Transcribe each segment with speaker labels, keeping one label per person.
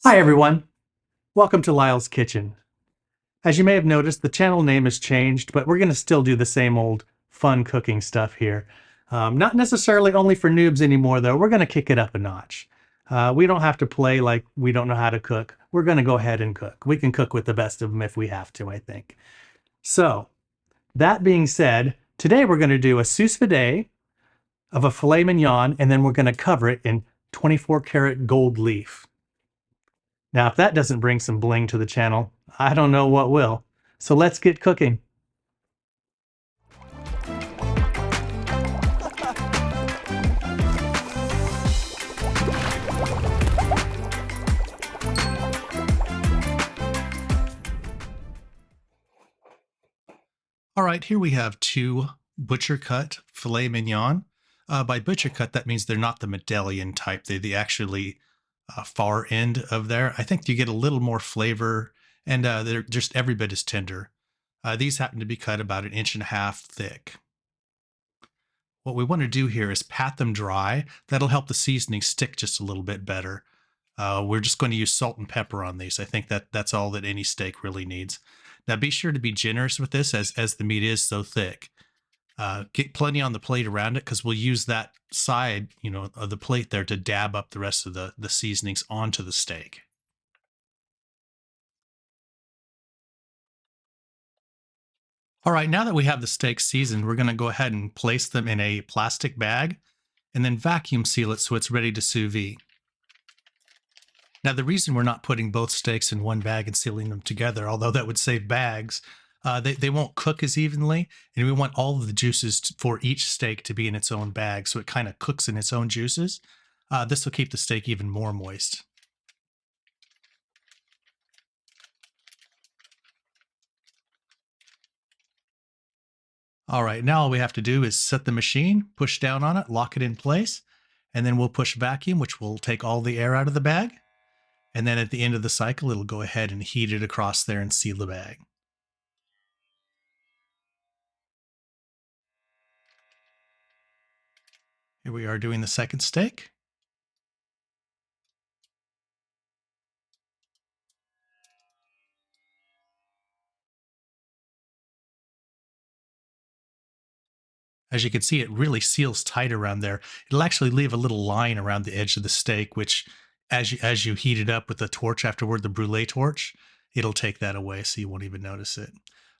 Speaker 1: Hi everyone, welcome to Lyle's Kitchen. As you may have noticed, the channel name has changed, but we're going to still do the same old fun cooking stuff here. Not necessarily only for noobs anymore though, we're going to kick it up a notch. We don't have to play like we don't know how to cook. We're going to go ahead and cook. We can cook with the best of them if we have to, I think. So, that being said, today we're going to do a sous vide of a filet mignon, and then we're going to cover it in 24 karat gold leaf. Now, if that doesn't bring some bling to the channel, I don't know what will. So let's get cooking. All right, here we have two butcher cut filet mignon. By butcher cut, that means they're not the medallion type. They're the actually far end of there. I think you get a little more flavor, and they're just every bit as tender. These happen to be cut about 1.5 inches thick. What we want to do here is pat them dry. That'll help the seasoning stick just a little bit better. We're just going to use salt and pepper on these. I think that's all that any steak really needs. Now be sure to be generous with this as the meat is so thick. Get plenty on the plate around it because we'll use that side, of the plate there to dab up the rest of the seasonings onto the steak. All right, now that we have the steaks seasoned, we're going to go ahead and place them in a plastic bag and then vacuum seal it so it's ready to sous vide. Now, the reason we're not putting both steaks in one bag and sealing them together, although that would save bags, they won't cook as evenly, and we want all of the juices for each steak to be in its own bag, so it kind of cooks in its own juices. This will keep the steak even more moist. All right, now all we have to do is set the machine, push down on it, lock it in place, and then we'll push vacuum, which will take all the air out of the bag. And then at the end of the cycle, it'll go ahead and heat it across there and seal the bag. Here we are doing the second steak. As you can see, it really seals tight around there. It'll actually leave a little line around the edge of the steak, which as you heat it up with the torch afterward, the brûlée torch, it'll take that away so you won't even notice it.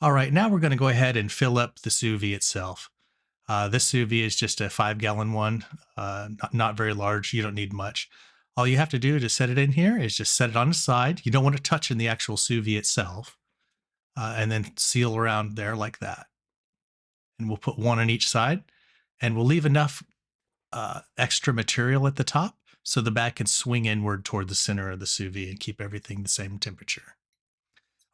Speaker 1: All right, now we're going to go ahead and fill up the sous vide itself. This sous vide is just a 5-gallon one, not very large. You don't need much. All you have to do to set it in here is just set it on the side. You don't want to touch in the actual sous vide itself, and then seal around there like that. And we'll put one on each side, and we'll leave enough extra material at the top so the bag can swing inward toward the center of the sous vide and keep everything the same temperature.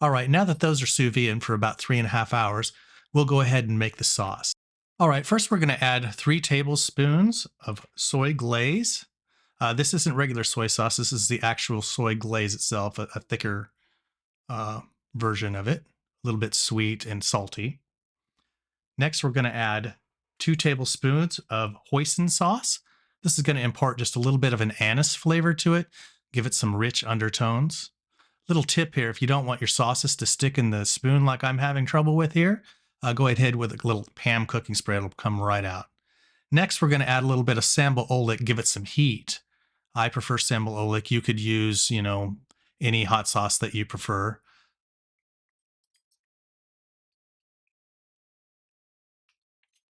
Speaker 1: All right, now that those are sous vide in for about 3.5 hours, we'll go ahead and make the sauce. All right, first we're going to add 3 tablespoons of soy glaze. This isn't regular soy sauce. This is the actual soy glaze itself, a thicker version of it, a little bit sweet and salty. Next, we're going to add 2 tablespoons of hoisin sauce. This is going to impart just a little bit of an anise flavor to it, give it some rich undertones. Little tip here, if you don't want your sauces to stick in the spoon like I'm having trouble with here, go ahead with a little Pam cooking spray. It'll come right out. Next, we're going to add a little bit of sambal oelek, give it some heat. I prefer sambal oelek. You could use, any hot sauce that you prefer.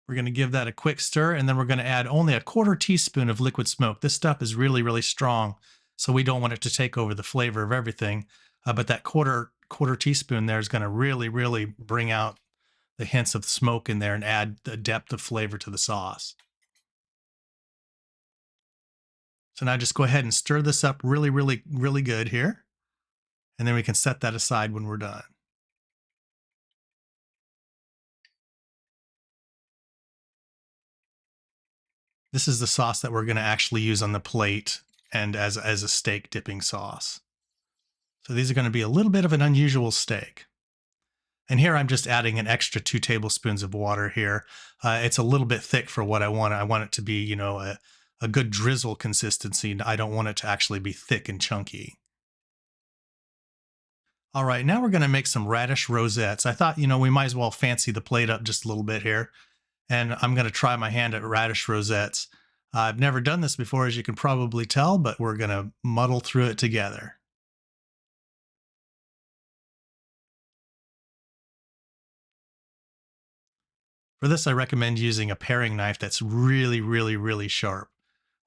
Speaker 1: We're going to give that a quick stir, and then we're going to add only a 1/4 teaspoon of liquid smoke. This stuff is really, really strong, so we don't want it to take over the flavor of everything. But that quarter teaspoon there is going to really, really bring out the hints of smoke in there and add the depth of flavor to the sauce. So now just go ahead and stir this up really, really, really good here. And then we can set that aside when we're done. This is the sauce that we're going to actually use on the plate and as a steak dipping sauce. So these are going to be a little bit of an unusual steak. And here I'm just adding an extra 2 tablespoons of water here. It's a little bit thick for what I want. I want it to be, a good drizzle consistency. I don't want it to actually be thick and chunky. All right, now we're going to make some radish rosettes. I thought, we might as well fancy the plate up just a little bit here. And I'm going to try my hand at radish rosettes. I've never done this before, as you can probably tell, but we're going to muddle through it together. For this, I recommend using a paring knife that's really, really, really sharp.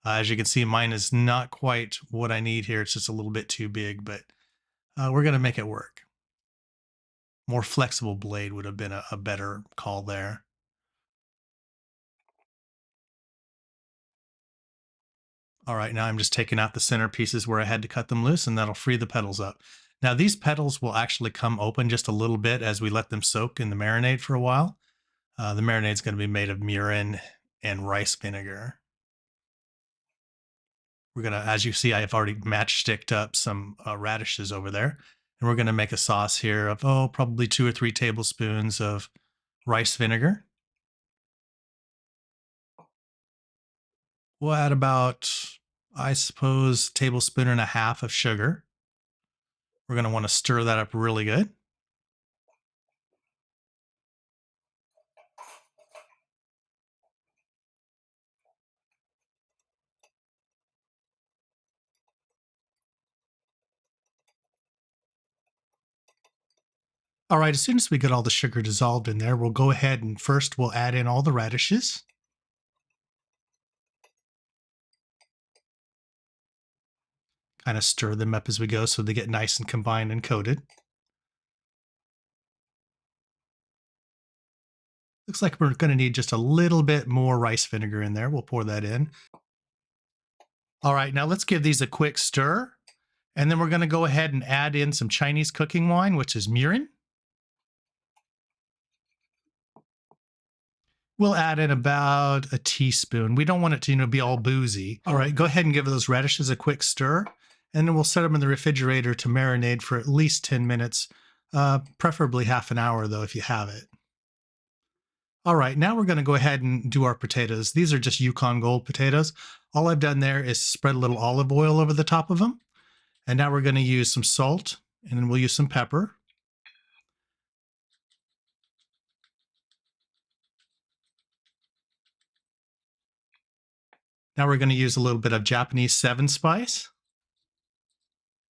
Speaker 1: As you can see, mine is not quite what I need here. It's just a little bit too big, but we're going to make it work. More flexible blade would have been a better call there. All right, now I'm just taking out the center pieces where I had to cut them loose, and that'll free the petals up. Now these petals will actually come open just a little bit as we let them soak in the marinade for a while. The marinade is going to be made of mirin and rice vinegar. We're going to, as you see, I have already matchsticked up some radishes over there. And we're going to make a sauce here of, probably 2 or 3 tablespoons of rice vinegar. We'll add about, I suppose, tablespoon and a half of sugar. We're going to want to stir that up really good. All right, as soon as we get all the sugar dissolved in there, we'll go ahead and first we'll add in all the radishes. Kind of stir them up as we go so they get nice and combined and coated. Looks like we're going to need just a little bit more rice vinegar in there. We'll pour that in. All right, now let's give these a quick stir. And then we're going to go ahead and add in some Chinese cooking wine, which is mirin. We'll add in about a teaspoon. We don't want it to, be all boozy. All right, go ahead and give those radishes a quick stir. And then we'll set them in the refrigerator to marinate for at least 10 minutes, preferably half an hour, though, if you have it. All right, now we're going to go ahead and do our potatoes. These are just Yukon Gold potatoes. All I've done there is spread a little olive oil over the top of them. And now we're going to use some salt, and then we'll use some pepper. Now we're going to use a little bit of Japanese 7 spice.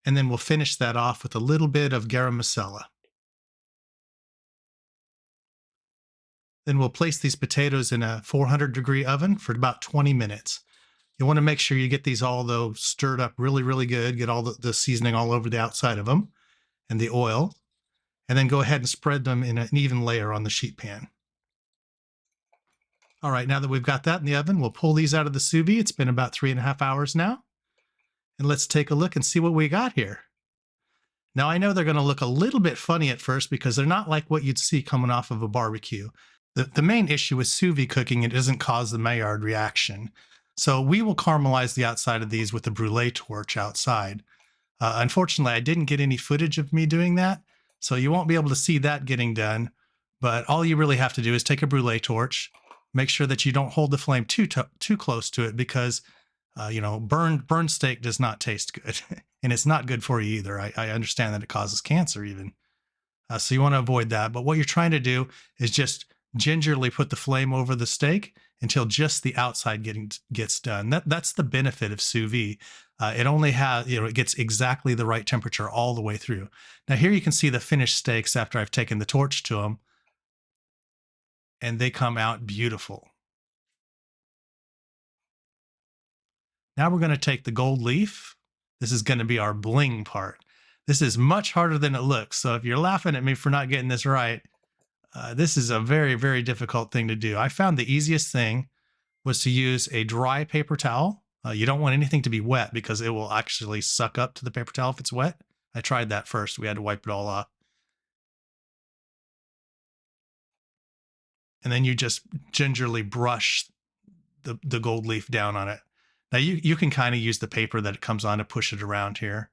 Speaker 1: And then we'll finish that off with a little bit of garam masala. Then we'll place these potatoes in a 400-degree oven for about 20 minutes. You want to make sure you get these all, though, stirred up really, really good. Get all the seasoning all over the outside of them and the oil. And then go ahead and spread them in an even layer on the sheet pan. All right, now that we've got that in the oven, we'll pull these out of the sous vide. It's been about 3.5 hours now. And let's take a look and see what we got here. Now, I know they're going to look a little bit funny at first because they're not like what you'd see coming off of a barbecue. The main issue with sous vide cooking, it doesn't cause the Maillard reaction. So we will caramelize the outside of these with the Brûlée torch outside. Unfortunately, I didn't get any footage of me doing that, so you won't be able to see that getting done. But all you really have to do is take a Brûlée torch, make sure that you don't hold the flame too close to it because, burned steak does not taste good. And it's not good for you either. I understand that it causes cancer even. So you want to avoid that. But what you're trying to do is just gingerly put the flame over the steak until just the outside gets done. That's the benefit of sous vide. It only has, it gets exactly the right temperature all the way through. Now here you can see the finished steaks after I've taken the torch to them, and they come out beautiful. Now we're going to take the gold leaf. This is going to be our bling part. This is much harder than it looks. So if you're laughing at me for not getting this right, this is a very, very difficult thing to do. I found the easiest thing was to use a dry paper towel. You don't want anything to be wet because it will actually suck up to the paper towel if it's wet. I tried that first. We had to wipe it all off. And then you just gingerly brush the gold leaf down on it. Now you can kind of use the paper that it comes on to push it around here.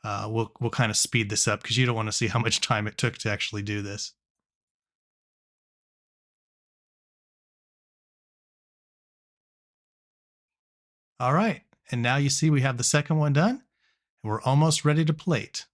Speaker 1: We'll kind of speed this up because you don't want to see how much time it took to actually do this. All right, and now you see we have the second one done, and we're almost ready to plate.